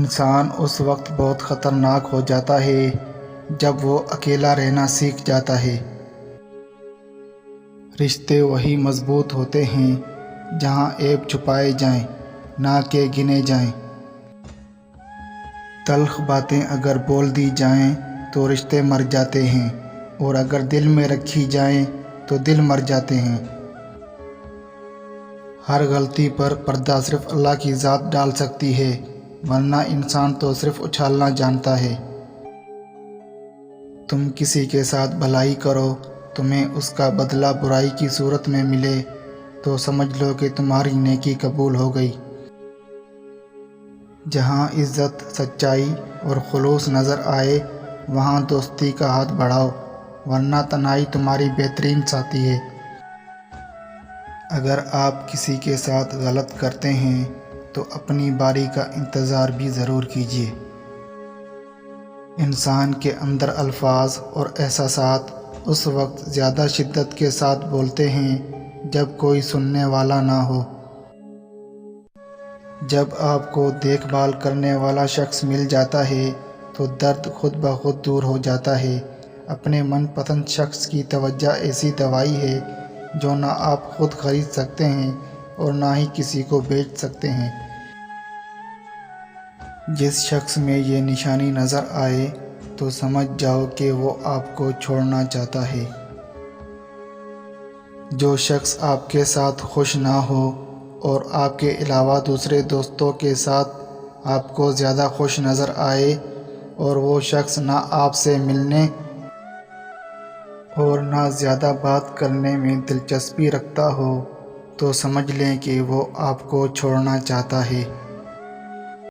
انسان اس وقت بہت خطرناک ہو جاتا ہے جب وہ اکیلا رہنا سیکھ جاتا ہے۔ رشتے وہی مضبوط ہوتے ہیں جہاں عیب چھپائے جائیں، نہ کہ گنے جائیں۔ تلخ باتیں اگر بول دی جائیں تو رشتے مر جاتے ہیں، اور اگر دل میں رکھی جائیں تو دل مر جاتے ہیں۔ ہر غلطی پر پردہ صرف اللہ کی ذات ڈال سکتی ہے، ورنہ انسان تو صرف اچھالنا جانتا ہے۔ تم کسی کے ساتھ بھلائی کرو، تمہیں اس کا بدلہ برائی کی صورت میں ملے تو سمجھ لو کہ تمہاری نیکی قبول ہو گئی۔ جہاں عزت، سچائی اور خلوص نظر آئے وہاں دوستی کا ہاتھ بڑھاؤ، ورنہ تنہائی تمہاری بہترین ساتھی ہے۔ اگر آپ کسی کے ساتھ غلط کرتے ہیں تو اپنی باری کا انتظار بھی ضرور کیجیے۔ انسان کے اندر الفاظ اور احساسات اس وقت زیادہ شدت کے ساتھ بولتے ہیں جب کوئی سننے والا نہ ہو۔ جب آپ کو دیکھ بھال کرنے والا شخص مل جاتا ہے تو درد خود بخود دور ہو جاتا ہے۔ اپنے من پسند شخص کی توجہ ایسی دوائی ہے جو نہ آپ خود خرید سکتے ہیں اور نہ ہی کسی کو بیچ سکتے ہیں۔ جس شخص میں یہ نشانی نظر آئے تو سمجھ جاؤ کہ وہ آپ کو چھوڑنا چاہتا ہے۔ جو شخص آپ کے ساتھ خوش نہ ہو اور آپ کے علاوہ دوسرے دوستوں کے ساتھ آپ کو زیادہ خوش نظر آئے، اور وہ شخص نہ آپ سے ملنے اور نہ زیادہ بات کرنے میں دلچسپی رکھتا ہو، تو سمجھ لیں کہ وہ آپ کو چھوڑنا چاہتا ہے۔